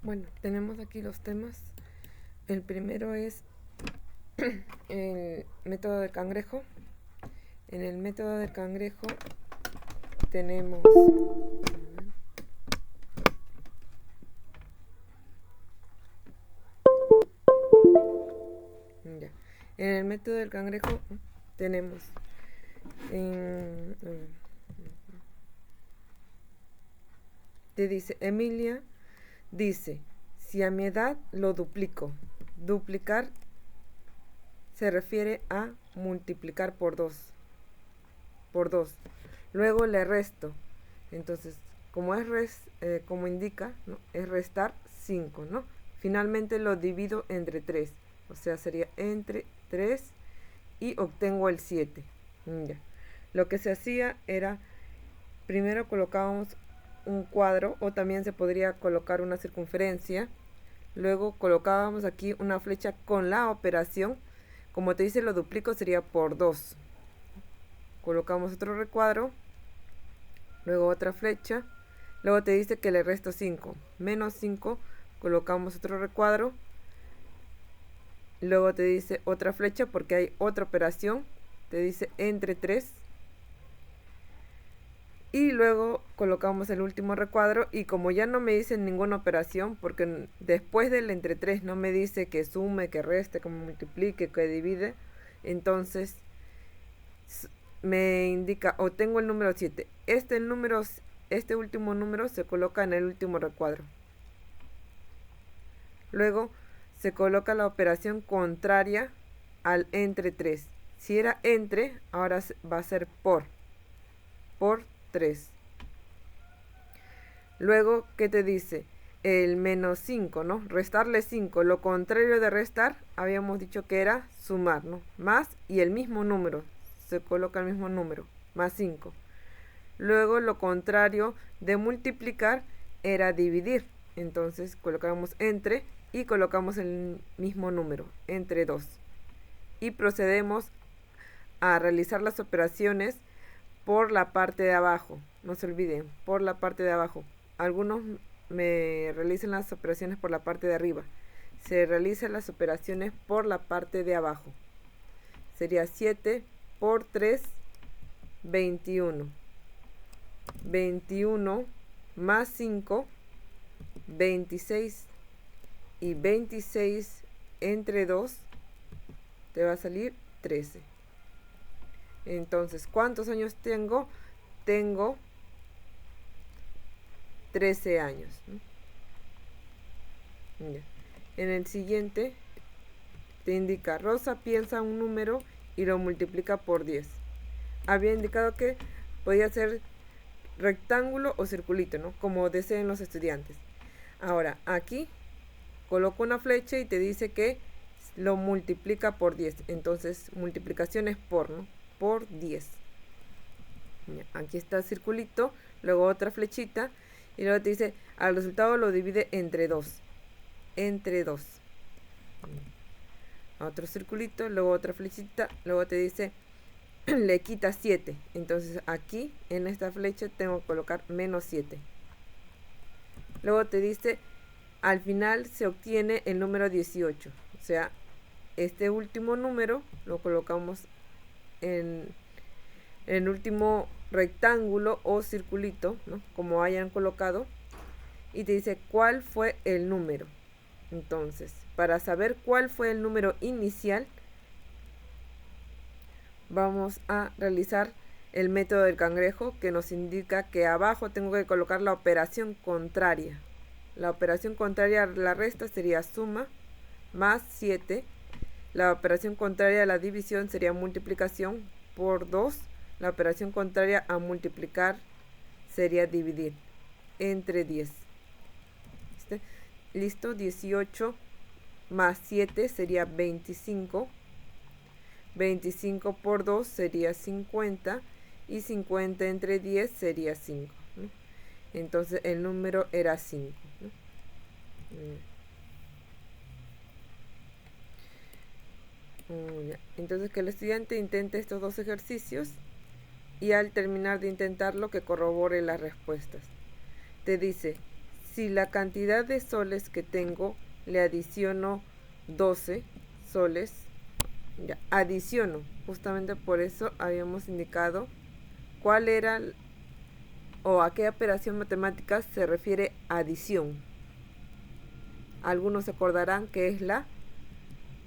Bueno, tenemos aquí los temas. El primero es el método del cangrejo. En el método del cangrejo tenemos ya. En el método del cangrejo tenemos te dice Emilia dice, si a mi edad lo duplico. Duplicar se refiere a multiplicar por 2. Luego le resto. Entonces, como como indica, ¿no?, es restar 5, ¿no? Finalmente lo divido entre 3. O sea, sería entre 3 y obtengo el 7. Ya. Lo que se hacía era, primero colocábamos un cuadro, o también se podría colocar una circunferencia. Luego colocábamos aquí una flecha con la operación. Como te dice, lo duplico sería por 2. Colocamos otro recuadro, luego otra flecha, luego te dice que le resto 5, menos 5, colocamos otro recuadro, luego te dice otra flecha porque hay otra operación, te dice entre 3, y luego colocamos el último recuadro, y como ya no me dice ninguna operación, porque después del entre 3 no me dice que sume, que reste, que multiplique, que divide, entonces me indica, o tengo el número 7. Este último número se coloca en el último recuadro. Luego se coloca la operación contraria al entre 3. Si era entre, ahora va a ser por 3. Luego, ¿qué te dice? El menos 5, ¿no? Restarle 5. Lo contrario de restar, habíamos dicho que era sumar, ¿no? Más y el mismo número. Se coloca el mismo número, más 5. Luego, lo contrario de multiplicar era dividir. Entonces, colocamos entre y colocamos el mismo número, entre 2. Y procedemos a realizar las operaciones por la parte de abajo. No se olviden, por la parte de abajo. Algunos me realizan las operaciones por la parte de arriba. Se realizan las operaciones por la parte de abajo. Sería 7 por 3, 21. 21 más 5, 26. Y 26 entre 2 te va a salir 13. Entonces, ¿cuántos años tengo? Tengo 13 años. En el siguiente te indica, Rosa piensa un número y lo multiplica por 10. Había indicado que podía ser rectángulo o circulito, ¿no?, como deseen los estudiantes. Ahora, aquí coloco una flecha y te dice que lo multiplica por 10. Entonces, multiplicación es por, ¿no?, por 10. Aquí está el circulito, luego otra flechita, y luego te dice, al resultado lo divide entre 2. Entre 2. Otro circulito, luego otra flechita, luego te dice, le quita 7. Entonces aquí, en esta flecha, tengo que colocar menos 7. Luego te dice, al final se obtiene el número 18. O sea, este último número lo colocamos en el último rectángulo o circulito, ¿no?, como hayan colocado, y te dice cuál fue el número. Entonces, para saber cuál fue el número inicial, vamos a realizar el método del cangrejo, que nos indica que abajo tengo que colocar la operación contraria. La operación contraria a la resta sería suma más 7. La operación contraria a la división sería multiplicación por 2. La operación contraria a multiplicar sería dividir entre 10. Listo, 18 más 7 sería 25. 25 por 2 sería 50. Y 50 entre 10 sería 5, ¿no? Entonces el número era 5, ¿no? Entonces que el estudiante intente estos dos ejercicios y al terminar de intentarlo que corrobore las respuestas. Te dice, Si la cantidad de soles que tengo le adiciono 12 soles, ya, adiciono, justamente por eso habíamos indicado cuál era o a qué operación matemática se refiere adición. Algunos se acordarán que es la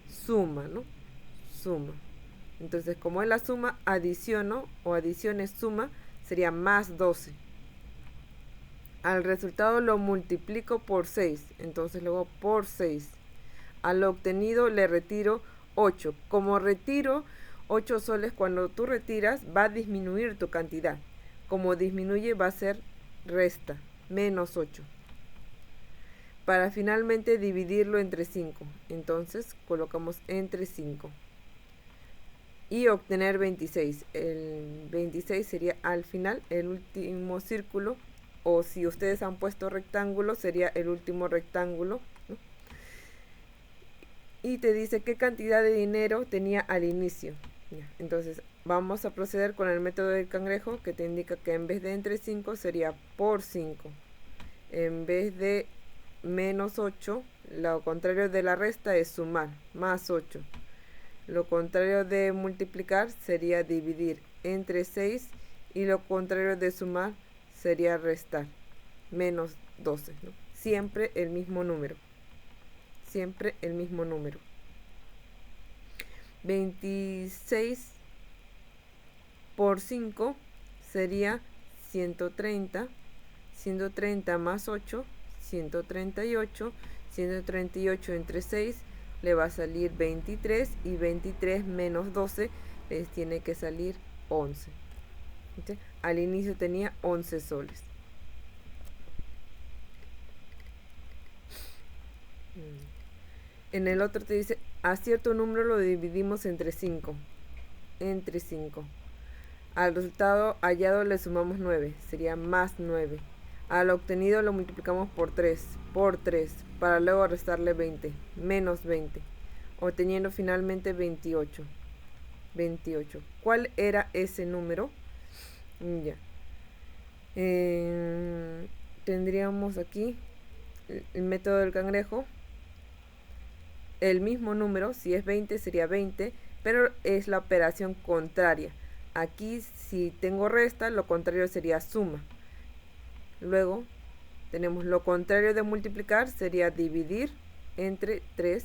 suma, ¿no? Suma. Entonces, como es la suma, adiciono o adición es suma, sería más 12. Al resultado lo multiplico por 6, entonces luego por 6. A lo obtenido le retiro 8. Como retiro 8 soles, cuando tú retiras va a disminuir tu cantidad. Como disminuye va a ser resta, menos 8. Para finalmente dividirlo entre 5. Entonces colocamos entre 5. Y obtener 26. El 26 sería al final el último círculo. O si ustedes han puesto rectángulo, sería el último rectángulo, ¿no? Y te dice qué cantidad de dinero tenía al inicio. Entonces vamos a proceder con el método del cangrejo, que te indica que en vez de entre 5 sería por 5. En vez de menos 8, lo contrario de la resta es sumar, más 8. Lo contrario de multiplicar sería dividir entre 6 y lo contrario de sumar sería restar, menos 12, ¿no? Siempre el mismo número. Siempre el mismo número. 26 por 5 sería 130. 130 más 8, 138. 138 entre 6 le va a salir 23. Y 23 menos 12 les tiene que salir 11. ¿Sí? Al inicio tenía 11 soles. En el otro te dice, a cierto número lo dividimos entre 5. Entre 5. Al resultado hallado le sumamos 9. Sería más 9. Al obtenido lo multiplicamos por 3. Por 3. Para luego restarle 20. Menos 20. Obteniendo finalmente 28. 28. ¿Cuál era ese número? Ya. Tendríamos aquí el método del cangrejo. El mismo número, si es 20 sería 20, pero es la operación contraria. Aquí si tengo resta, lo contrario sería suma. Luego tenemos lo contrario de multiplicar, sería dividir entre 3.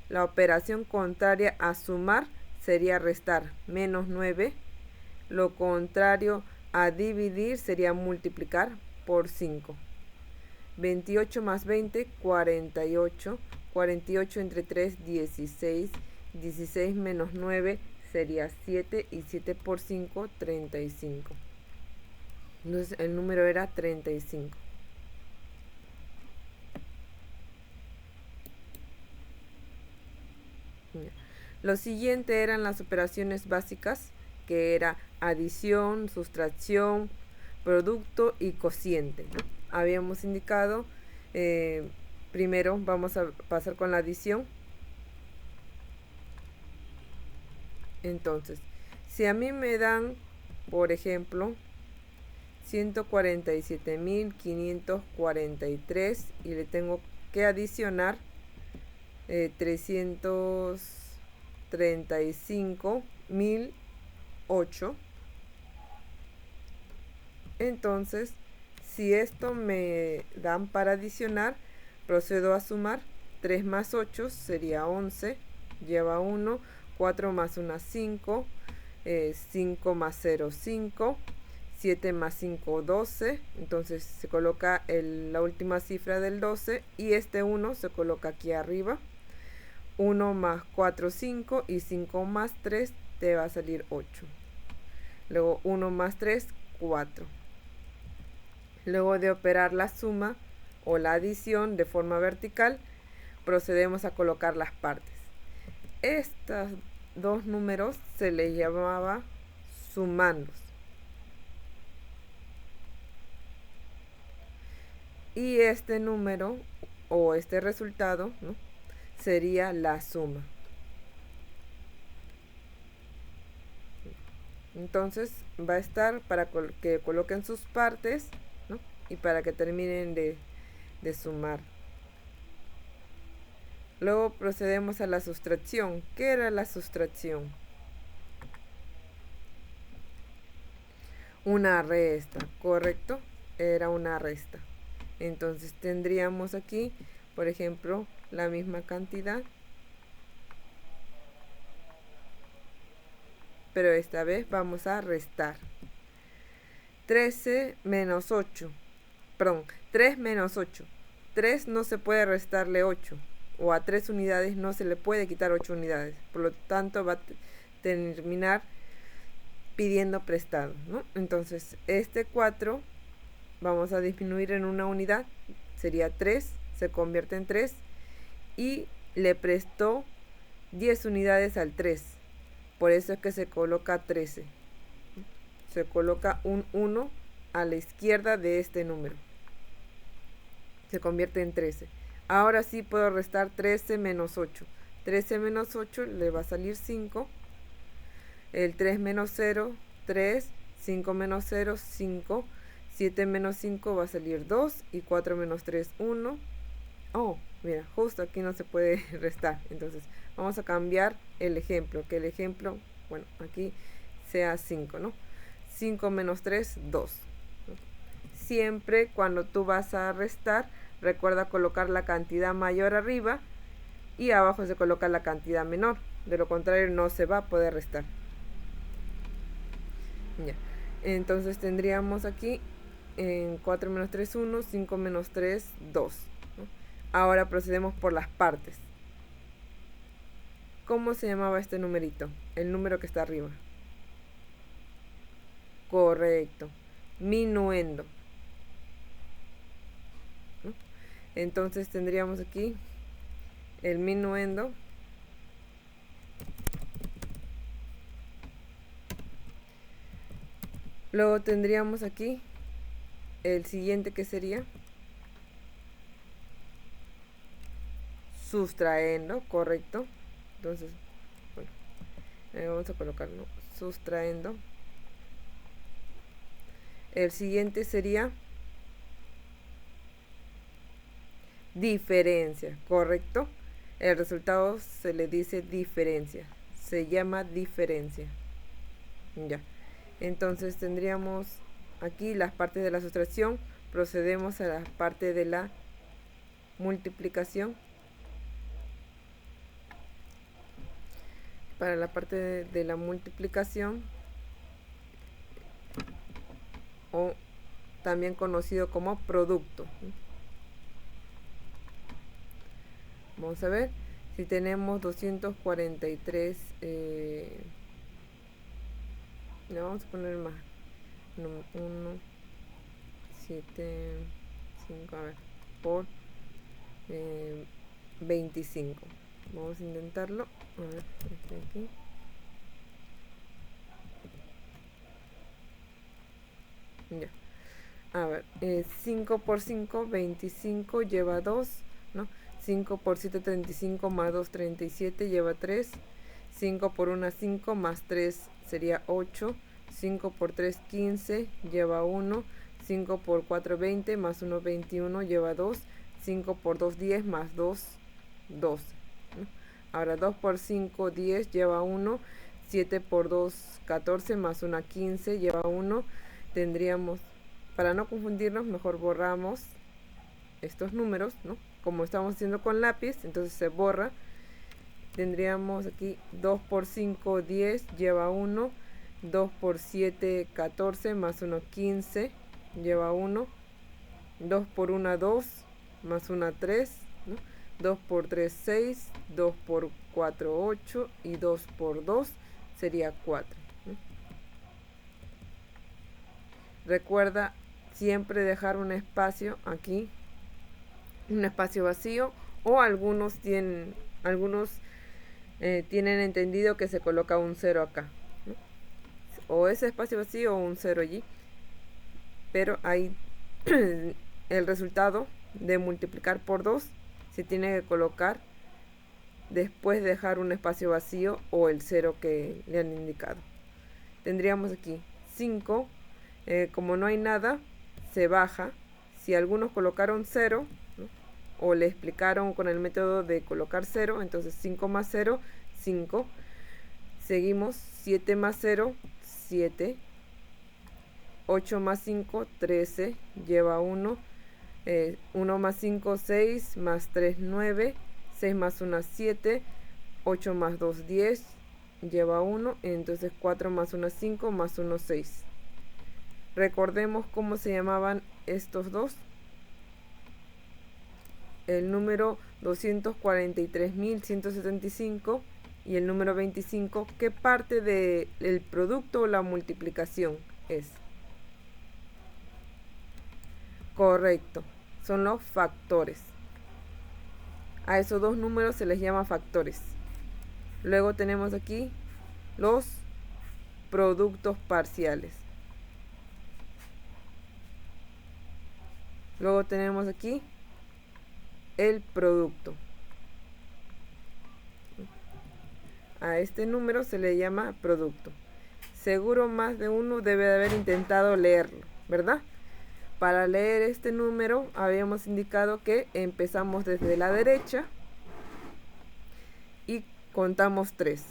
La operación contraria a sumar sería restar, menos 9. Lo contrario a dividir sería multiplicar por 5. 28 más 20, 48. 48 entre 3, 16. 16 menos 9 sería 7. Y 7 por 5, 35. Entonces el número era 35. Lo siguiente eran las operaciones básicas, que era adición, sustracción, producto y cociente, ¿no? Habíamos indicado, primero vamos a pasar con la adición. Entonces, si a mí me dan, por ejemplo, 147.543 y le tengo que adicionar 335.008, entonces si esto me dan para adicionar, procedo a sumar. 3 más 8 sería 11, lleva 1, 4 más 1 5, 5 más 0 5, 7 más 5 12, entonces se coloca la última cifra del 12 y este 1 se coloca aquí arriba. 1 más 4 5 y 5 más 3 te va a salir 8. Luego 1 más 3 4. Luego de operar la suma o la adición de forma vertical, procedemos a colocar las partes. Estos dos números se les llamaba sumandos. Y este número o este resultado, ¿no?, sería la suma. Entonces va a estar para que coloquen sus partes, ¿no? y para que terminen de sumar. Luego procedemos a la sustracción. ¿Qué era la sustracción? Una resta, ¿correcto? Era una resta. Entonces tendríamos aquí, por ejemplo, la misma cantidad, pero esta vez vamos a restar. 13 menos 8, perdón, 3 menos 8. 3 no se puede restarle 8, o a 3 unidades no se le puede quitar 8 unidades. Por lo tanto va a terminar pidiendo prestado, ¿no? Entonces este 4 vamos a disminuir en una unidad, sería 3, se convierte en 3 y le prestó 10 unidades al 3. Por eso es que se coloca 13. Se coloca un 1 a la izquierda de este número. Se convierte en 13. Ahora sí puedo restar 13 menos 8. 13 menos 8 le va a salir 5. El 3 menos 0, 3. 5 menos 0, 5. 7 menos 5 va a salir 2. Y 4 menos 3, 1. Oh, mira, justo aquí no se puede restar. Entonces vamos a cambiar el ejemplo. Que el ejemplo, bueno, aquí sea 5, ¿no? 5 menos 3, 2. Siempre cuando tú vas a restar, recuerda colocar la cantidad mayor arriba y abajo se coloca la cantidad menor. De lo contrario no se va a poder restar. Ya. Entonces tendríamos aquí en 4 menos 3, 1, 5 menos 3, 2. ¿No? Ahora procedemos por las partes. ¿Cómo se llamaba este numerito? El número que está arriba. Correcto. Minuendo. ¿No? Entonces tendríamos aquí el minuendo. Luego tendríamos aquí el siguiente, que sería sustraendo, correcto. Entonces, bueno, vamos a colocarlo, sustraendo. El siguiente sería diferencia, correcto. El resultado se le dice diferencia, se llama diferencia. Ya. Entonces tendríamos aquí las partes de la sustracción. Procedemos a la parte de la multiplicación. Para la parte de la multiplicación, o también conocido como producto. Vamos a ver si tenemos 243. Le vamos a poner más. 1, 7, 5, a ver, por 25. Vamos a intentarlo. A ver, aquí. Ya. A ver, 5 por 5, 25, lleva 2, ¿no? 5 por 7, 35, más 2, 37, lleva 3. 5 por 1, 5, más 3 sería 8. 5 por 3, 15, lleva 1. 5 por 4, 20, más 1, 21, lleva 2. 5 por 2, 10, más 2, 12. ¿No? Ahora 2 por 5, 10, lleva 1. 7 por 2, 14, más 1, 15, lleva 1. Tendríamos, para no confundirnos, mejor borramos estos números, ¿no? Como estamos haciendo con lápiz, entonces se borra. Tendríamos aquí 2 por 5, 10, lleva 1. 2 por 7, 14, más 1, 15, lleva 1. 2 por 1, 2, más 1, 3, ¿no? 2 por 3, 6, 2 por 4, 8, y 2 por 2 sería 4. ¿No? Recuerda siempre dejar un espacio aquí, un espacio vacío, o algunos tienen entendido que se coloca un 0 acá, ¿no? O ese espacio vacío o un 0 allí, pero ahí el resultado de multiplicar por 2 se tiene que colocar después de dejar un espacio vacío o el 0 que le han indicado. Tendríamos aquí 5, como no hay nada, se baja, Si algunos colocaron 0, ¿no? O le explicaron con el método de colocar 0, entonces 5 más 0, 5. Seguimos, 7 más 0, 7. 8 más 5, 13, lleva 1. 1 más 5, 6, más 3, 9. 6 más 1, 7. 8 más 2, 10, lleva 1. Entonces 4 más 1, 5, más 1, 6. Recordemos cómo se llamaban estos dos. El número 243.175 y el número 25, ¿qué parte del producto o la multiplicación es? Correcto, son los factores. A esos dos números se les llama factores. Luego tenemos aquí los productos parciales. Luego tenemos aquí el producto. A este número se le llama producto. Seguro más de uno debe de haber intentado leerlo, ¿verdad? Para leer este número habíamos indicado que empezamos desde la derecha y contamos 3.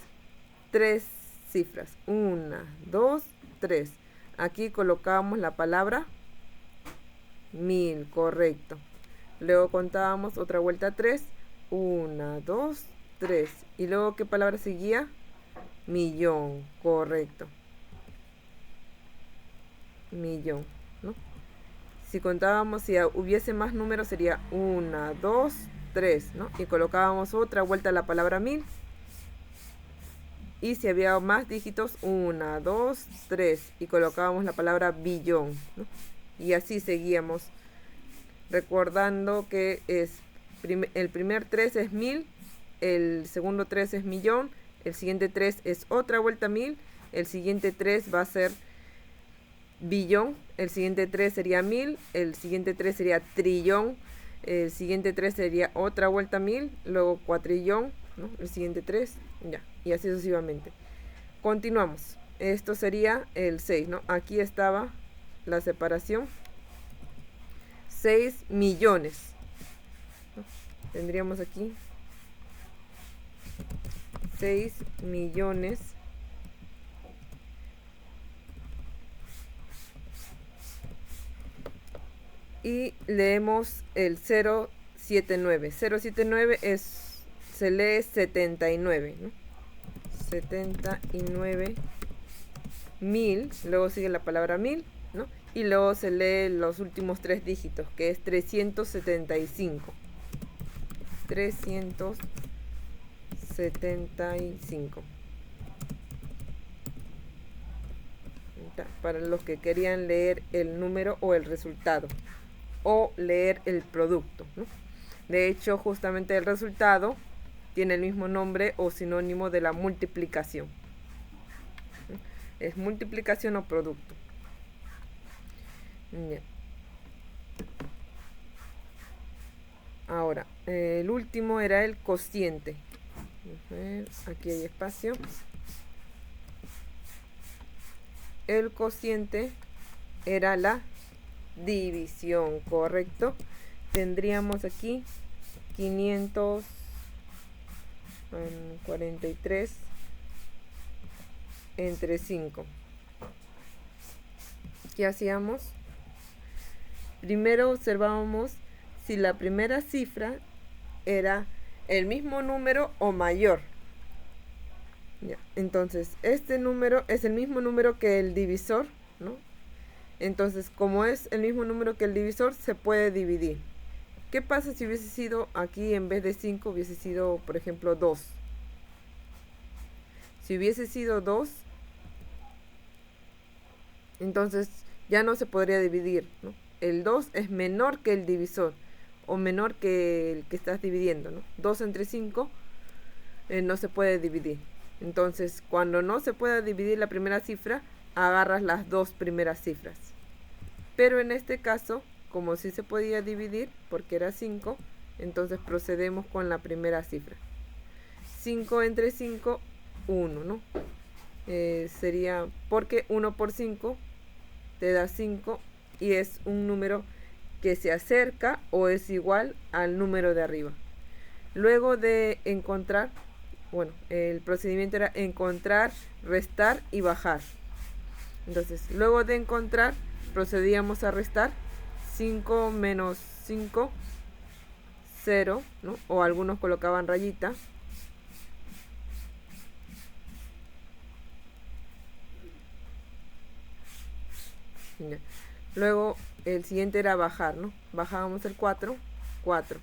3 cifras. 1, 2, 3. Aquí colocábamos la palabra 1000, correcto. Luego contábamos otra vuelta 3. 1, 2, 3. Y luego, ¿qué palabra seguía? Millón, correcto. Millón, ¿no? Si contábamos, si hubiese más números, sería 1, 2, 3, ¿no? Y colocábamos otra vuelta la palabra 1000. Y si había más dígitos, 1, 2, 3. Y colocábamos la palabra billón, ¿no? Y así seguíamos. Recordando que el primer 3 es 1000, el segundo 3 es millón, el siguiente 3 es otra vuelta 1000, el siguiente 3 va a ser billón, el siguiente 3 sería 1000, el siguiente 3 sería trillón, el siguiente 3 sería otra vuelta 1000, luego cuatrillón, ¿no? El siguiente 3, ya, y así sucesivamente. Continuamos. Esto sería el 6, ¿no? Aquí estaba la separación. 6 millones. ¿No? Tendríamos aquí 6 millones. Y leemos el 079. 079 se lee 79, ¿no? 79 mil. Luego sigue la palabra 1000, ¿no? Y luego se lee los últimos 3 dígitos, que es 375. 375. Para los que querían leer el número o el resultado, o leer el producto, ¿no? De hecho, justamente el resultado tiene el mismo nombre o sinónimo de la multiplicación. Es multiplicación o producto. Ya. Ahora, el último era el cociente. Aquí hay espacio. El cociente era la división, correcto. Tendríamos aquí 543 entre 5. ¿Qué hacíamos? Primero observábamos si la primera cifra era el mismo número o mayor. Ya, entonces, este número es el mismo número que el divisor, ¿no? Entonces, como es el mismo número que el divisor, se puede dividir. ¿Qué pasa si hubiese sido aquí, en vez de 5, hubiese sido, por ejemplo, 2? Si hubiese sido 2, entonces ya no se podría dividir, ¿no? El 2 es menor que el divisor, o menor que el que estás dividiendo, ¿no? 2 entre 5 no se puede dividir. Entonces, cuando no se pueda dividir la primera cifra, agarras las dos primeras cifras. Pero en este caso, como sí se podía dividir, porque era 5, entonces procedemos con la primera cifra. 5 entre 5, 1, ¿no? Sería, porque 1 por 5 te da 5 y es un número que se acerca o es igual al número de arriba. Luego de encontrar, bueno, el procedimiento era encontrar, restar y bajar. Entonces, luego de encontrar, procedíamos a restar 5 menos 5, 0, ¿no? O algunos colocaban rayita. Ya. Luego el siguiente era bajar, ¿no? Bajábamos el 4, 4.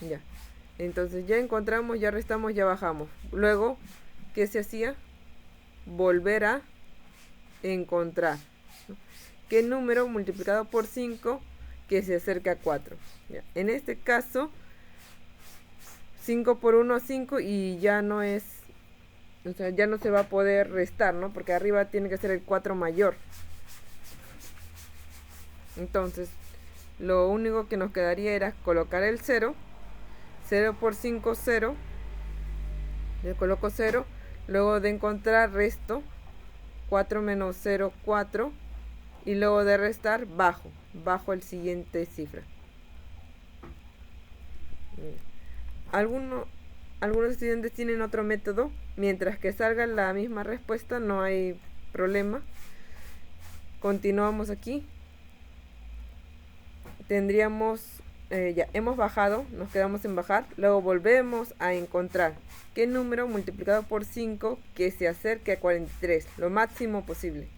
Ya. Entonces ya encontramos, ya restamos, ya bajamos. Luego, ¿qué se hacía? Volver a encontrar, ¿no? ¿Qué número multiplicado por 5 que se acerca a 4? Ya. En este caso, 5 por 1, 5 y ya no es, o sea, ya no se va a poder restar, ¿no? Porque arriba tiene que ser el 4 mayor. Entonces, lo único que nos quedaría era colocar el 0. 0 por 5, 0. Le coloco 0. Luego de encontrar, resto. 4 menos 0, 4. Y luego de restar, bajo. Bajo el siguiente cifra. Algunos estudiantes tienen otro método. Mientras que salga la misma respuesta, no hay problema. Continuamos aquí. Tendríamos, ya hemos bajado, nos quedamos en bajar, luego volvemos a encontrar qué número multiplicado por 5 que se acerque a 43, lo máximo posible.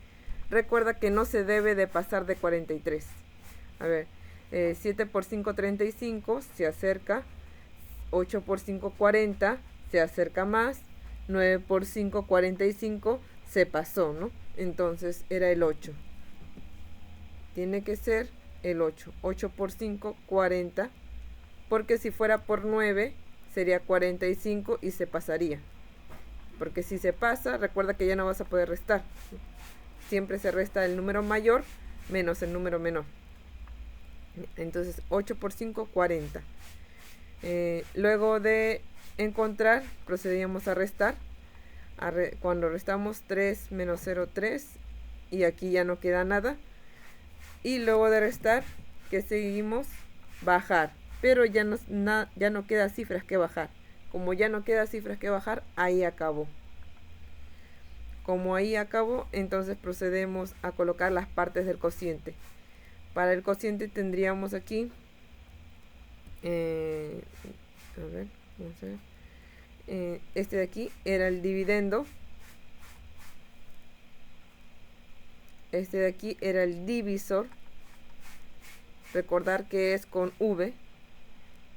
Recuerda que no se debe de pasar de 43. A ver, 7 por 5, 35, se acerca. 8 por 5, 40, se acerca más. 9 por 5, 45, se pasó, ¿no? Entonces era el 8. Tiene que ser el 8. 8 por 5, 40. Porque si fuera por 9, sería 45 y se pasaría. Porque si se pasa, recuerda que ya no vas a poder restar. Siempre se resta el número mayor menos el número menor. Entonces, 8 por 5, 40. Luego de encontrar, procedíamos a restar. Cuando restamos 3 menos 0, 3. Y aquí ya no queda nada. Y luego de restar, que seguimos, bajar. Pero ya no queda cifras que bajar. Como ya no queda cifras que bajar, ahí acabó. Como ahí acabó, entonces procedemos a colocar las partes del cociente. Para el cociente tendríamos aquí, a ver, vamos a ver. Este de aquí era el dividendo. Este de aquí era el divisor. Recordar que es con V.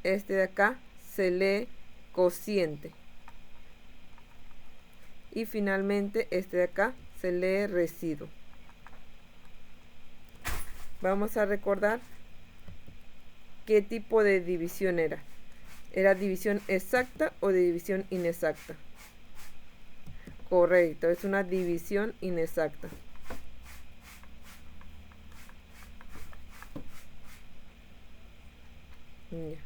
Este de acá se lee cociente. Y finalmente este de acá se lee residuo. Vamos a recordar qué tipo de división era. ¿Era división exacta o de división inexacta? Correcto, es una división inexacta. Ya,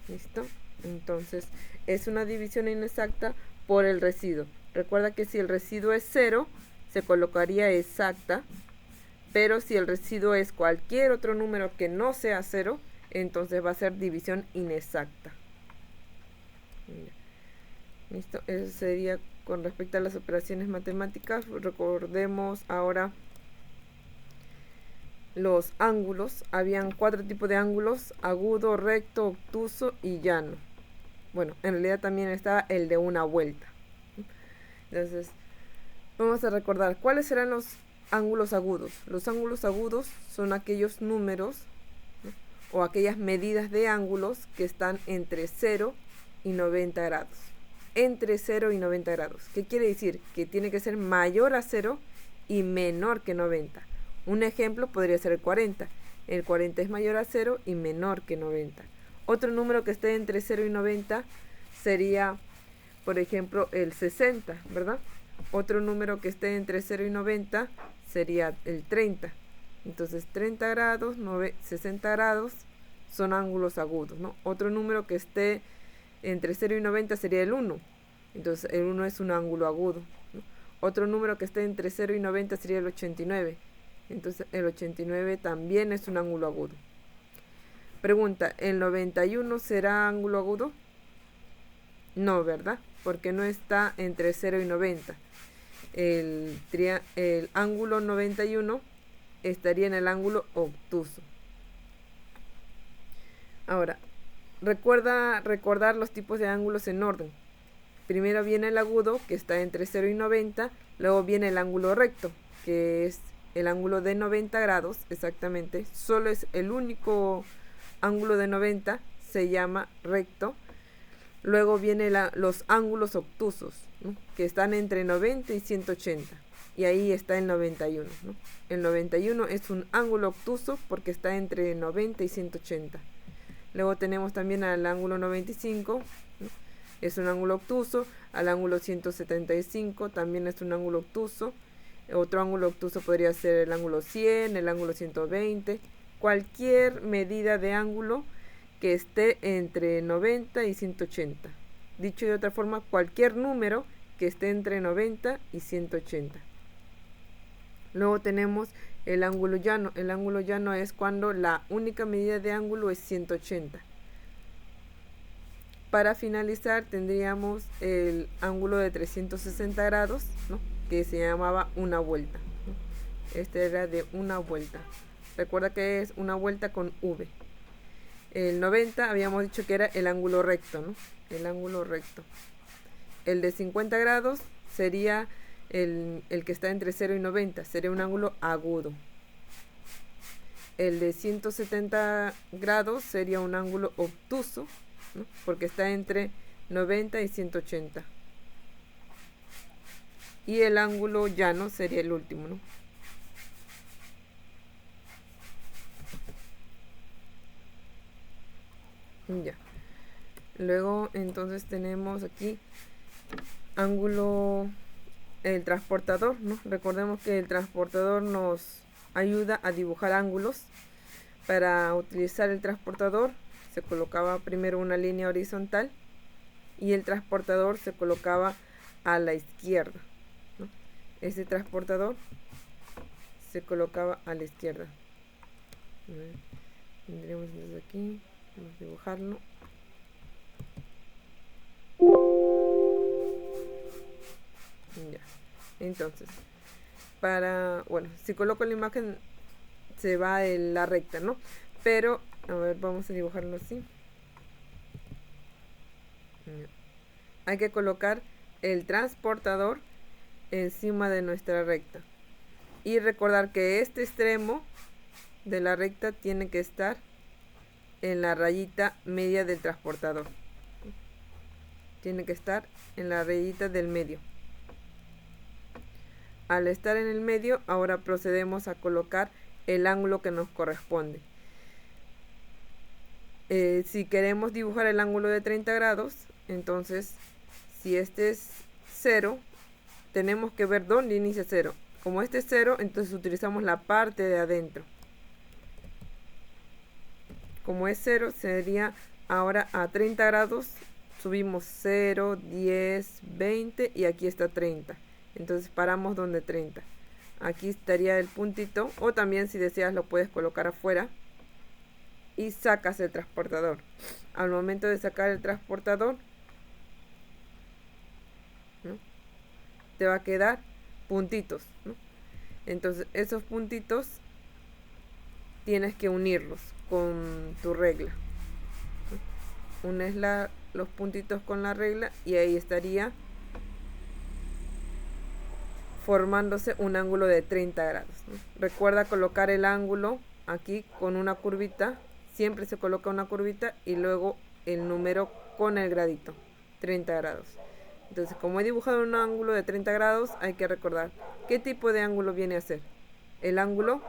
listo. Entonces, es una división inexacta por el residuo. Recuerda que si el residuo es 0, se colocaría exacta. Pero si el residuo es cualquier otro número que no sea 0, entonces va a ser división inexacta. Listo, eso sería con respecto a las operaciones matemáticas. Recordemos ahora los ángulos. Habían 4 tipos de ángulos: agudo, recto, obtuso y llano. Bueno, en realidad también está el de una vuelta. Entonces, vamos a recordar cuáles serán los ángulos agudos. Los ángulos agudos son aquellos números, ¿no?, o aquellas medidas de ángulos que están entre 0 y 90 grados. Entre 0 y 90 grados. ¿Qué quiere decir? Que tiene que ser mayor a 0 y menor que 90. Un ejemplo podría ser el 40. El 40 es mayor a 0 y menor que 90. Otro número que esté entre 0 y 90 sería, por ejemplo, el 60, ¿verdad? Otro número que esté entre 0 y 90 sería el 30. Entonces 30 grados, 60 grados son ángulos agudos, ¿no? Otro número que esté entre 0 y 90 sería el 1. Entonces el 1 es un ángulo agudo, ¿no? Otro número que esté entre 0 y 90 sería el 89. Entonces el 89 también es un ángulo agudo. Pregunta, ¿el 91 será ángulo agudo? No, ¿verdad? Porque no está entre 0 y 90. El ángulo 91 estaría en el ángulo obtuso. Ahora, recordar los tipos de ángulos en orden. Primero viene el agudo, que está entre 0 y 90. Luego viene el ángulo recto, que es el ángulo de 90 grados, exactamente. Solo es el único ángulo de 90, se llama recto. Luego vienen los ángulos obtusos, ¿no? Que están entre 90 y 180. Y ahí está el 91, ¿no? El 91 es un ángulo obtuso porque está entre 90 y 180. Luego tenemos también al ángulo 95, ¿no? Es un ángulo obtuso. Al ángulo 175 también es un ángulo obtuso. Otro ángulo obtuso podría ser el ángulo 100, el ángulo 120. Cualquier medida de ángulo que esté entre 90 y 180. Dicho de otra forma, cualquier número que esté entre 90 y 180. Luego tenemos el ángulo llano. El ángulo llano es cuando la única medida de ángulo es 180. Para finalizar tendríamos el ángulo de 360 grados, ¿no? Que se llamaba una vuelta, ¿no? Este era de una vuelta. Recuerda que es una vuelta con V. El 90 habíamos dicho que era el ángulo recto, ¿no? El ángulo recto. El de 50 grados sería el que está entre 0 y 90, sería un ángulo agudo. El de 170 grados sería un ángulo obtuso, ¿no? Porque está entre 90 y 180. Y el ángulo llano sería el último, ¿no? Ya. Luego entonces tenemos aquí ángulo, el transportador, ¿no? Recordemos que el transportador nos ayuda a dibujar ángulos. Para utilizar el transportador se colocaba primero una línea horizontal y el transportador se colocaba a la izquierda, ¿no? Ese transportador se colocaba a la izquierda. Tendríamos desde aquí, vamos a dibujarlo. Ya. Entonces, si coloco la imagen se va en la recta, ¿no? Pero, a ver, vamos a dibujarlo así. Ya. Hay que colocar el transportador encima de nuestra recta. Y recordar que este extremo de la recta tiene que estar en la rayita media del transportador. Tiene que estar en la rayita del medio. Al estar en el medio, ahora procedemos a colocar el ángulo que nos corresponde. Si queremos dibujar el ángulo de 30 grados, entonces si este es 0, tenemos que ver dónde inicia 0. Como este es 0, entonces utilizamos la parte de adentro. Como es 0, sería ahora a 30 grados, subimos 0, 10, 20 y aquí está 30. Entonces paramos donde 30. Aquí estaría el puntito, o también si deseas lo puedes colocar afuera y sacas el transportador. Al momento de sacar el transportador, ¿no?, te va a quedar puntitos, ¿no? Entonces esos puntitos tienes que unirlos con tu regla, ¿no? Unes los puntitos con la regla y ahí estaría formándose un ángulo de 30 grados, ¿no? Recuerda colocar el ángulo aquí con una curvita, siempre se coloca una curvita y luego el número con el gradito, 30 grados. Entonces, como he dibujado un ángulo de 30 grados, hay que recordar qué tipo de ángulo viene a ser. El ángulo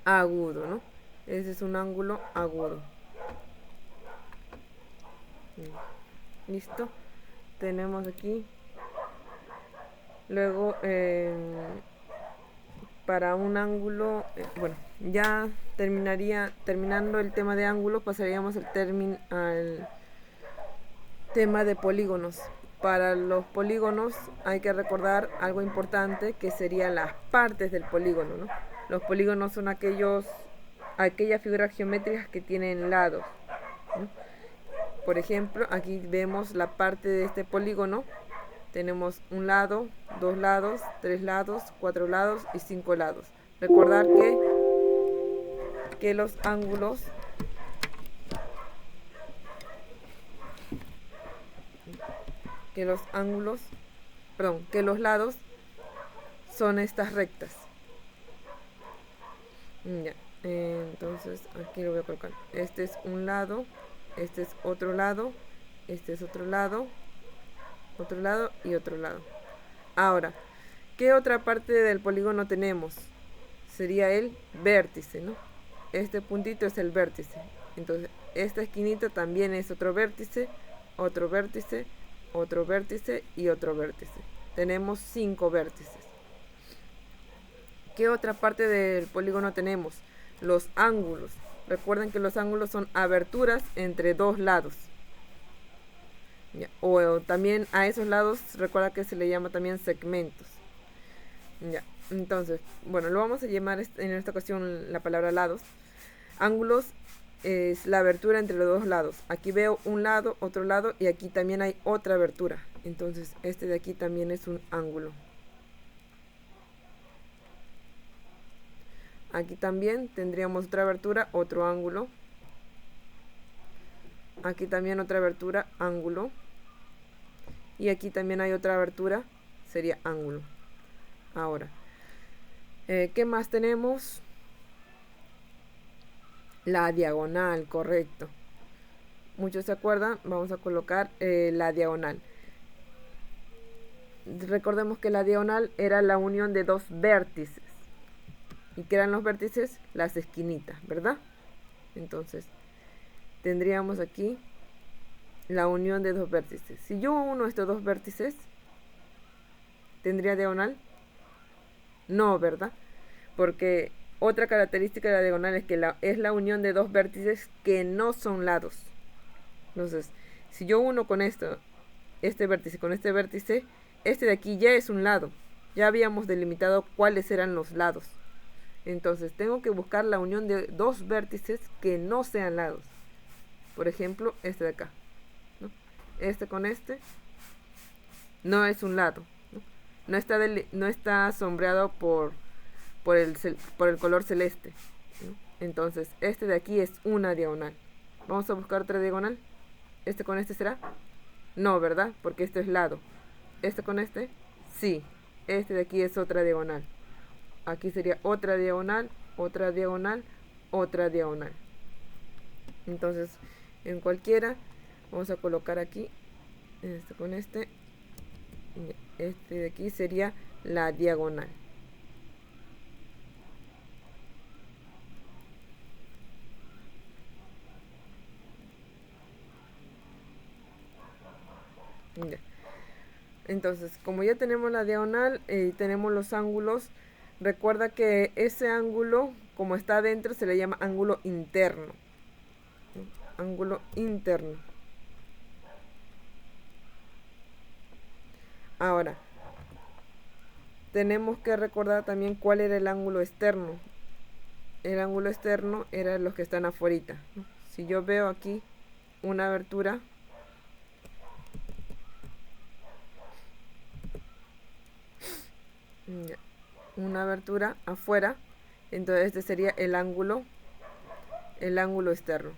agudo, ¿no? Ese es un ángulo agudo. Listo. Tenemos aquí. Luego, para un ángulo, ya terminando el tema de ángulos, pasaríamos al tema de polígonos. Para los polígonos hay que recordar algo importante que serían las partes del polígono, ¿no? Los polígonos son aquellos aquellas figuras geométricas que tienen lados, ¿no? Por ejemplo, aquí vemos la parte de este polígono. Tenemos un lado, dos lados, tres lados, cuatro lados y cinco lados. Recordar que los ángulos que los lados son estas rectas. Ya, entonces aquí lo voy a colocar. Este es un lado, este es otro lado, este es otro lado y otro lado. Ahora, ¿qué otra parte del polígono tenemos? Sería el vértice, ¿no? Este puntito es el vértice. Entonces, esta esquinita también es otro vértice, otro vértice, otro vértice y otro vértice. Tenemos 5 vértices. ¿Qué otra parte del polígono tenemos? Los ángulos. Recuerden que los ángulos son aberturas entre dos lados. Ya. O también a esos lados, recuerda que se le llama también segmentos. Ya. Entonces, bueno, lo vamos a llamar en esta ocasión la palabra lados. Ángulos es la abertura entre los dos lados. Aquí veo un lado, otro lado y aquí también hay otra abertura. Entonces, este de aquí también es un ángulo. Aquí también tendríamos otra abertura, otro ángulo. Aquí también otra abertura, ángulo. Y aquí también hay otra abertura, sería ángulo. Ahora, ¿qué más tenemos? La diagonal, correcto. Muchos se acuerdan, vamos a colocar la diagonal. Recordemos que la diagonal era la unión de dos vértices. ¿Y qué eran los vértices? Las esquinitas, ¿verdad? Entonces, tendríamos aquí la unión de dos vértices. Si yo uno estos dos vértices, ¿tendría diagonal? No, ¿verdad? Porque otra característica de la diagonal es que es la unión de dos vértices que no son lados. Entonces, si yo uno con este vértice con este vértice, este de aquí ya es un lado. Ya habíamos delimitado cuáles eran los lados. Entonces, tengo que buscar la unión de dos vértices que no sean lados. Por ejemplo, este de acá, ¿no? Este con este no es un lado, ¿no? No está sombreado por el color celeste, ¿no? Entonces, este de aquí es una diagonal. Vamos a buscar otra diagonal. ¿Este con este será? No, ¿verdad? Porque este es lado. ¿Este con este? Sí. Este de aquí es otra diagonal. Aquí sería otra diagonal, otra diagonal, otra diagonal. Entonces, en cualquiera, vamos a colocar aquí, este con este. Este de aquí sería la diagonal. Ya. Entonces, como ya tenemos la diagonal y tenemos los ángulos, recuerda que ese ángulo, como está adentro, se le llama ángulo interno. Ángulo interno. Ahora, tenemos que recordar también cuál era el ángulo externo. El ángulo externo era los que están afuera, ¿no? Si yo veo aquí una abertura, afuera, entonces este sería el ángulo externo.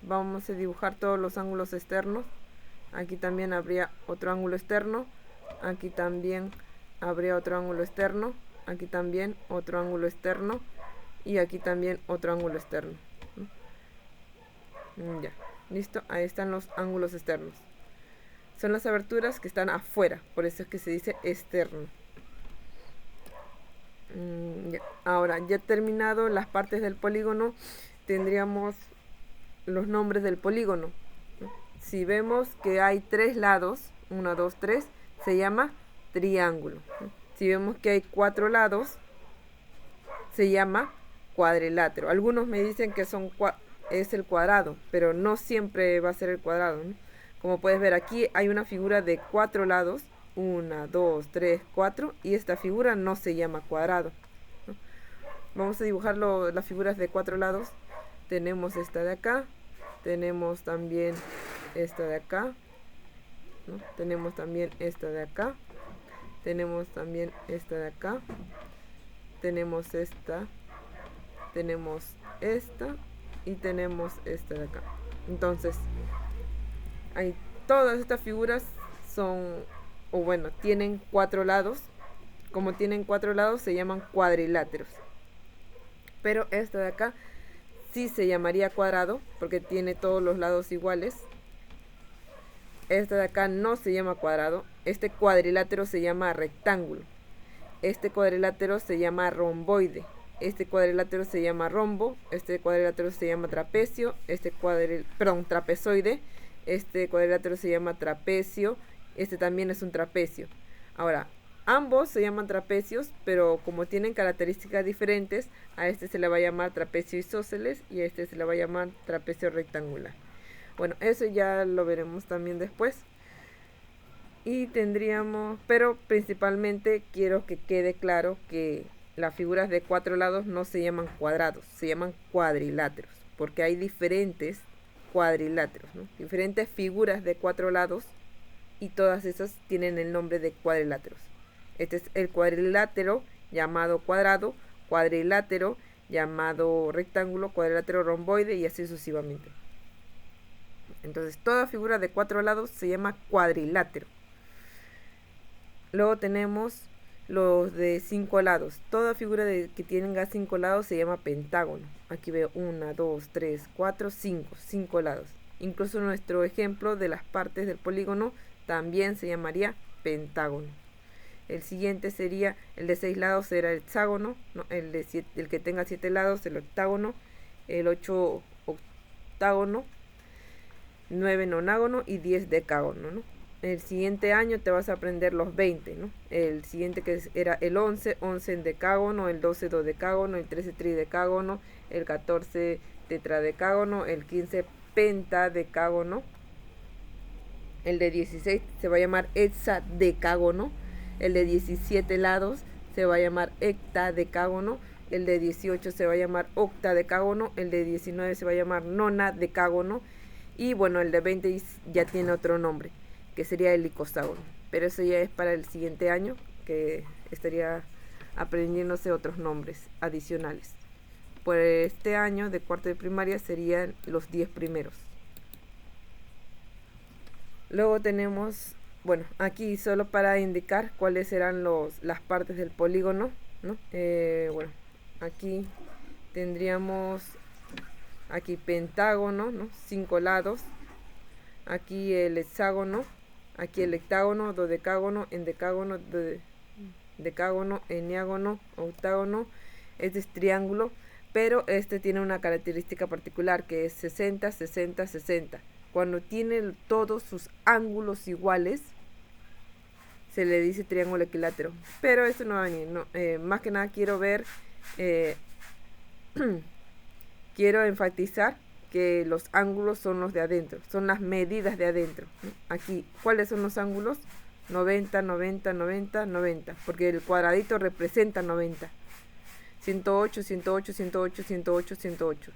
Vamos a dibujar todos los ángulos externos. Aquí también habría otro ángulo externo, aquí también habría otro ángulo externo, aquí también otro ángulo externo y aquí también otro ángulo externo. Ya, listo, ahí están los ángulos externos. Son las aberturas que están afuera, por eso es que se dice externo. Ya. Ahora, ya terminado las partes del polígono, tendríamos los nombres del polígono. Si vemos que hay tres lados, 1, 2, 3, se llama triángulo. Si vemos que hay 4 lados, se llama cuadrilátero. Algunos me dicen que es el cuadrado, pero no siempre va a ser el cuadrado, ¿no? Como puedes ver aquí hay una figura de 4 lados, 1, 2, 3, 4, y esta figura no se llama cuadrado, ¿no? Vamos a dibujar las figuras de 4 lados. Tenemos esta de acá, tenemos también esta de acá, ¿no? Tenemos también esta de acá, tenemos también esta de acá, tenemos esta y tenemos esta de acá. Entonces, todas estas figuras tienen 4 lados. Como tienen 4 lados, se llaman cuadriláteros. Pero esta de acá sí se llamaría cuadrado porque tiene todos los lados iguales. Esta de acá no se llama cuadrado. Este cuadrilátero se llama rectángulo. Este cuadrilátero se llama romboide. Este cuadrilátero se llama rombo. Este cuadrilátero se llama trapecio. Trapezoide. Este cuadrilátero se llama trapecio. Este también es un trapecio. Ahora, ambos se llaman trapecios, pero como tienen características diferentes, a este se le va a llamar trapecio isósceles y a este se le va a llamar trapecio rectangular. Bueno, eso ya lo veremos también después. Y pero principalmente quiero que quede claro que las figuras de 4 lados no se llaman cuadrados, se llaman cuadriláteros, porque hay diferentes cuadriláteros, ¿no? Diferentes figuras de 4 lados y todas esas tienen el nombre de cuadriláteros. Este es el cuadrilátero llamado cuadrado, cuadrilátero llamado rectángulo, cuadrilátero romboide y así sucesivamente. Entonces, toda figura de 4 lados se llama cuadrilátero. Luego tenemos los de 5 lados. Toda figura que tenga 5 lados se llama pentágono. Aquí veo 1, 2, 3, 4, 5 lados. Incluso nuestro ejemplo de las partes del polígono también se llamaría pentágono. El siguiente sería el de 6 lados, será el hexágono, ¿no? El que tenga 7 lados, el octágono, el 8 octágono, 9 nonágono y 10 decágono, ¿no? El siguiente año te vas a aprender los 20, ¿no? El siguiente era el 11 en decágono, el 12 dodecágono, el 13 tridecágono, el 14 tetradecágono, el 15 pentadecágono, el de 16 se va a llamar hexadecágono, el de 17 lados se va a llamar hectadecágono, el de 18 se va a llamar octadecágono, el de 19 se va a llamar nonadecágono y bueno, el de 20 ya tiene otro nombre, que sería el icostágono, pero eso ya es para el siguiente año, que estaría aprendiéndose otros nombres adicionales. Por este año de cuarto de primaria serían los 10 primeros. Luego tenemos, bueno, aquí solo para indicar cuáles serán las partes del polígono, ¿no? Bueno, aquí tendríamos aquí pentágono, ¿no? 5 lados, aquí el hexágono, aquí el hectágono, dodecágono, endecágono, decágono, eniágono, octágono. Este es triángulo, pero este tiene una característica particular que es 60, 60, 60. Cuando tiene todos sus ángulos iguales, se le dice triángulo equilátero. Pero esto no va a venir, no. Más que nada quiero ver, quiero enfatizar que los ángulos son los de adentro, son las medidas de adentro, ¿no? Aquí, ¿cuáles son los ángulos? 90, 90, 90, 90, porque el cuadradito representa 90. 108, 108, 108, 108, 108.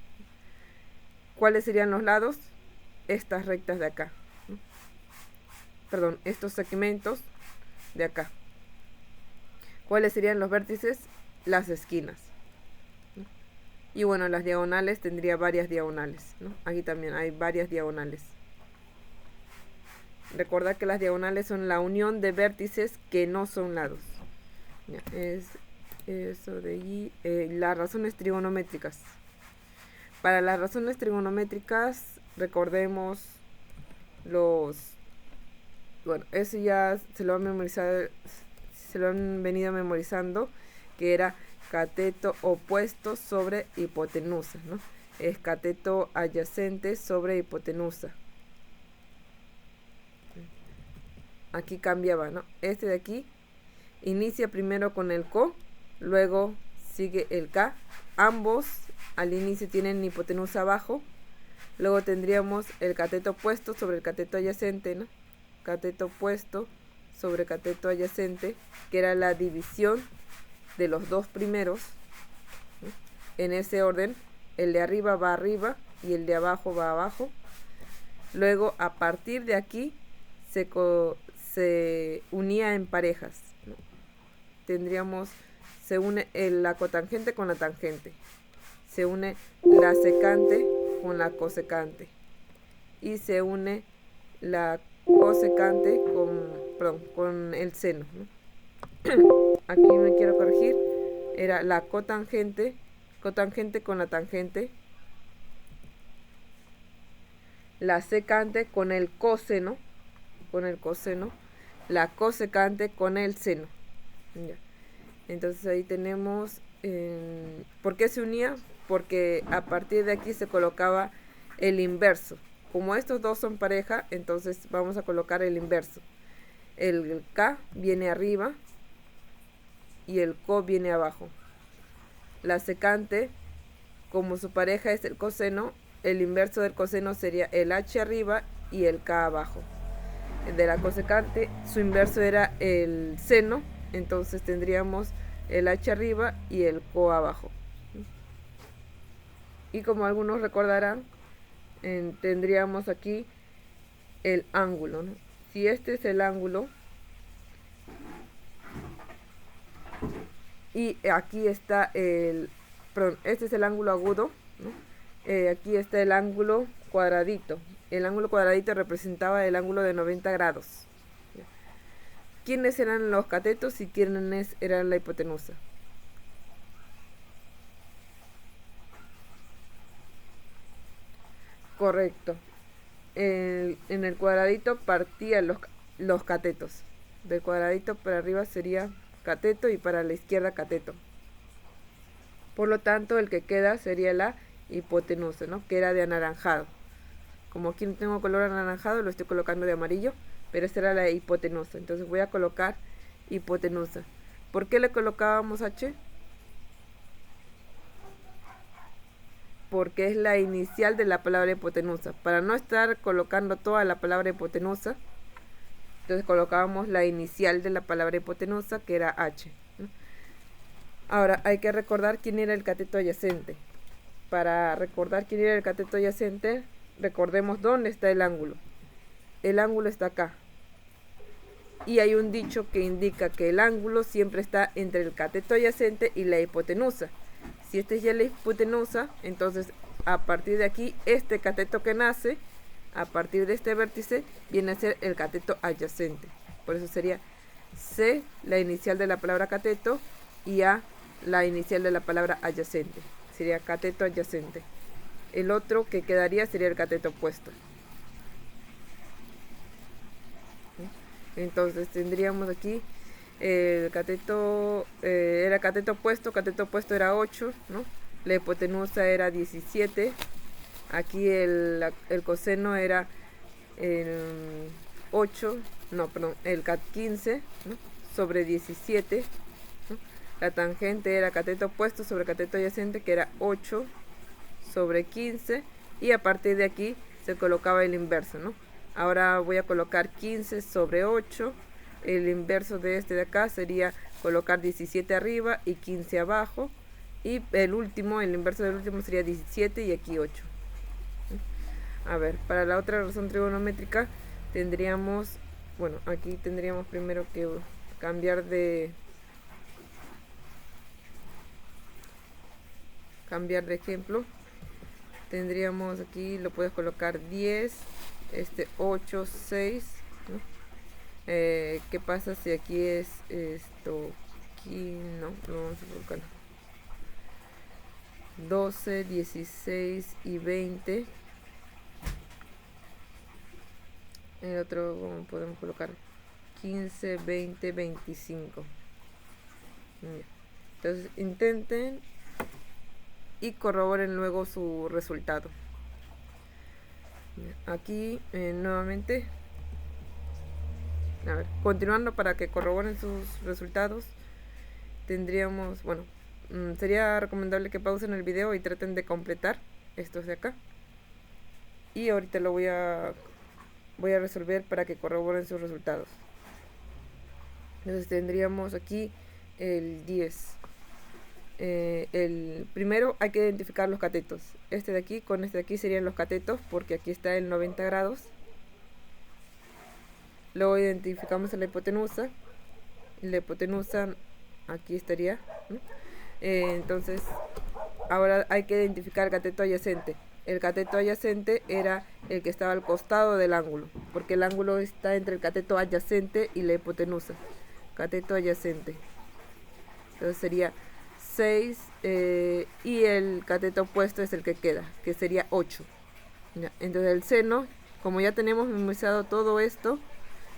¿Cuáles serían los lados? Estas rectas de acá, ¿no? Perdón, estos segmentos de acá. ¿Cuáles serían los vértices? Las esquinas, ¿no? Y bueno, las diagonales tendría varias diagonales, ¿no? Aquí también hay varias diagonales. Recordad que las diagonales son la unión de vértices que no son lados. Ya, es eso de allí. Las razones trigonométricas. Para las razones trigonométricas, recordemos bueno, eso ya se lo han venido memorizando, que era cateto opuesto sobre hipotenusa, ¿no? Es cateto adyacente sobre hipotenusa. Aquí cambiaba, ¿no? Este de aquí inicia primero con el co, luego sigue el k. Ambos al inicio tienen hipotenusa abajo. Luego tendríamos el cateto opuesto sobre el cateto adyacente, ¿no? Cateto opuesto sobre cateto adyacente, que era la división de los dos primeros, ¿no? en ese orden, el de arriba va arriba y el de abajo va abajo. Luego a partir de aquí se unía en parejas, ¿no? Tendríamos, se une la cotangente con la tangente, se une la secante con la cosecante y se une la cosecante con el seno, ¿no? Aquí me quiero corregir, era la cotangente con la tangente, la secante con el coseno, la cosecante con el seno. Ya. Entonces ahí tenemos, ¿por qué se unía? Porque a partir de aquí se colocaba el inverso. Como estos dos son pareja, entonces vamos a colocar el inverso. El K viene arriba y el Co viene abajo. La secante, como su pareja es el coseno, el inverso del coseno sería el H arriba y el K abajo. El de la cosecante, su inverso era el seno, entonces tendríamos el H arriba y el Co abajo. Y como algunos recordarán, tendríamos aquí el ángulo, ¿no? Si este es el ángulo y aquí está este es el ángulo agudo, ¿no? Aquí está el ángulo cuadradito. El ángulo cuadradito representaba el ángulo de 90 grados. ¿Quiénes eran los catetos y quiénes eran la hipotenusa? Correcto. En el cuadradito partían los catetos. Del cuadradito para arriba sería cateto y para la izquierda cateto. Por lo tanto, el que queda sería la hipotenusa, ¿no? Que era de anaranjado. Como aquí no tengo color anaranjado, lo estoy colocando de amarillo, pero esta era la hipotenusa. Entonces voy a colocar hipotenusa. ¿Por qué le colocábamos H? Porque es la inicial de la palabra hipotenusa. Para no estar colocando toda la palabra hipotenusa, entonces colocábamos la inicial de la palabra hipotenusa, que era H, ¿no? Ahora hay que recordar quién era el cateto adyacente. Para recordar quién era el cateto adyacente, recordemos dónde está el ángulo. El ángulo está acá. Y hay un dicho que indica que el ángulo siempre está entre el cateto adyacente y la hipotenusa. Si esta es ya la hipotenusa, entonces a partir de aquí, este cateto que nace, a partir de este vértice, viene a ser el cateto adyacente. Por eso sería C, la inicial de la palabra cateto, y A, la inicial de la palabra adyacente. Sería cateto adyacente. El otro que quedaría sería el cateto opuesto. Entonces tendríamos aquí el cateto, era cateto opuesto era 8, ¿no? La hipotenusa era 17. Aquí el coseno era el 8, no, perdón, el 15, ¿no? Sobre 17, ¿no? La tangente era cateto opuesto sobre cateto adyacente, que era 8 sobre 15, y a partir de aquí se colocaba el inverso, ¿no? Ahora voy a colocar 15 sobre 8. El inverso de este de acá sería colocar 17 arriba y 15 abajo. Y el inverso del último sería 17 y aquí 8. A ver, para la otra razón trigonométrica tendríamos, bueno, aquí tendríamos primero que cambiar de ejemplo. Tendríamos aquí, lo puedes colocar 10, 8, 6, ¿no? ¿Qué pasa si aquí es esto? Aquí no vamos a colocar 12, 16 y 20. El otro podemos colocar 15, 20, 25. Entonces intenten y corroboren luego su resultado. Aquí nuevamente, a ver, continuando para que corroboren sus resultados, tendríamos, bueno, sería recomendable que pausen el video y traten de completar estos de acá. Y ahorita lo voy a resolver para que corroboren sus resultados. Entonces tendríamos aquí el 10. el primero hay que identificar los catetos. Este de aquí con este de aquí serían los catetos, porque aquí está el 90 grados. Luego identificamos la hipotenusa. La hipotenusa aquí estaría, ¿no? Entonces ahora hay que identificar el cateto adyacente. El cateto adyacente era el que estaba al costado del ángulo, porque el ángulo está entre el cateto adyacente y la hipotenusa. Cateto adyacente. Entonces sería 6 y el cateto opuesto es el que queda, que sería 8. ¿Ya? Entonces el seno, como ya tenemos memorizado todo esto,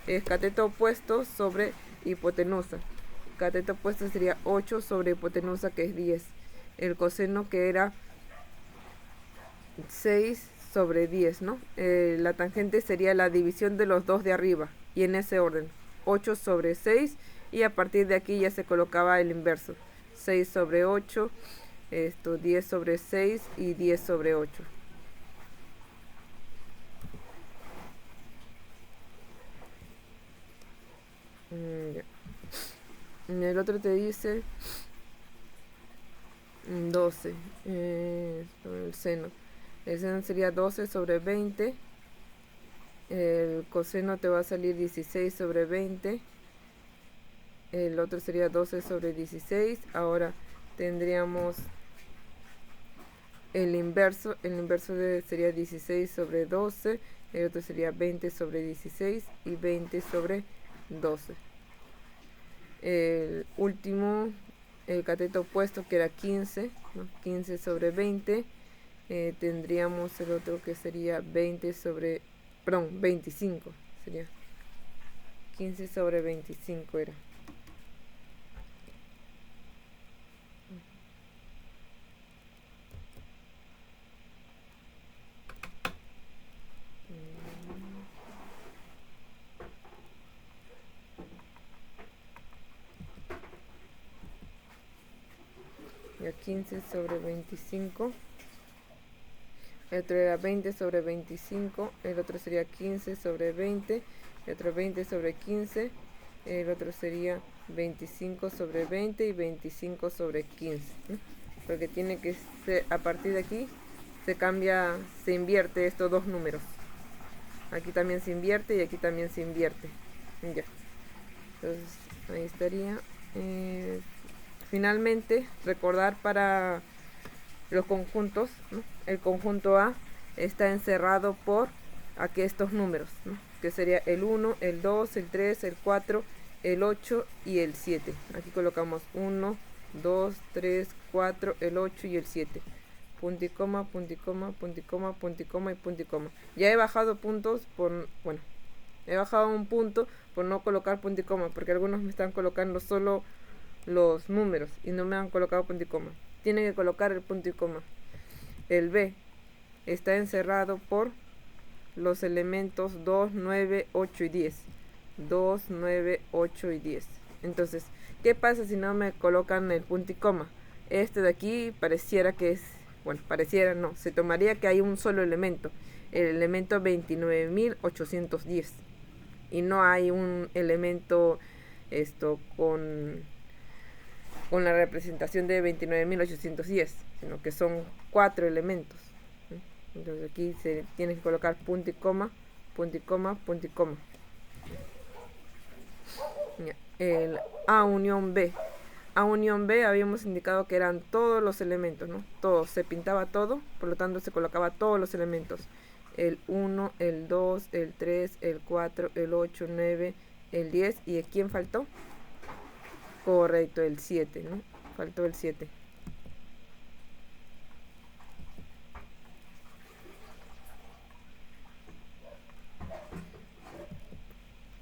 es cateto opuesto sobre hipotenusa. Cateto opuesto sería 8 sobre hipotenusa, que es 10. El coseno, que era 6 sobre 10, ¿no? La tangente sería la división de los dos de arriba, y en ese orden, 8 sobre 6, y a partir de aquí ya se colocaba el inverso, 6 sobre 8, 10 sobre 6 y 10 sobre 8. El otro te dice 12 sobre el seno. El seno sería 12 sobre 20. El coseno te va a salir 16 sobre 20. El otro sería 12 sobre 16. Ahora tendríamos el inverso. El inverso sería 16 sobre 12. El otro sería 20 sobre 16 y 20 sobre 12. El último, el cateto opuesto, que era 15, ¿no? 15 sobre 20. Tendríamos el otro que sería 25 sería 15 sobre 25 era. Ya 15 sobre 25. El otro era 20 sobre 25. El otro sería 15 sobre 20. El otro 20 sobre 15. El otro sería 25 sobre 20 y 25 sobre 15, ¿no? Porque tiene que ser, a partir de aquí se cambia, se invierte estos dos números. Aquí también se invierte y aquí también se invierte. Ya. Entonces ahí estaría. Finalmente, recordar para los conjuntos, ¿no? El conjunto A está encerrado por aquí estos números, ¿no? Que sería el 1, el 2, el 3, el 4, el 8 y el 7. Aquí colocamos 1, 2, 3, 4, el 8 y el 7. Punto y coma, punto y coma, punto y coma, punto y coma y punto y coma. Ya he bajado puntos por, bueno, he bajado un punto por no colocar punto y coma, porque algunos me están colocando solo los números y no me han colocado punto y coma. Tienen que colocar el punto y coma. El B está encerrado por los elementos 2, 9, 8 y 10. 2, 9, 8 y 10. Entonces, ¿qué pasa si no me colocan el punto y coma? Este de aquí pareciera que es, bueno, pareciera no, se tomaría que hay un solo elemento, el elemento 29.810, y no hay un elemento con la representación de 29.810, sino que son 4 elementos. Entonces aquí se tiene que colocar punto y coma, punto y coma, punto y coma. El A unión B. A unión B habíamos indicado que eran todos los elementos, ¿no? Todos, se pintaba todo, por lo tanto se colocaba todos los elementos. El 1, el 2, el 3, el 4, el 8, 9, el 10. ¿Y a quién faltó? Correcto, el 7, ¿no? Faltó el 7.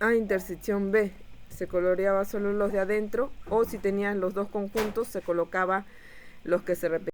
A intersección B, se coloreaba solo los de adentro, o si tenías los dos conjuntos se colocaba los que se repetían.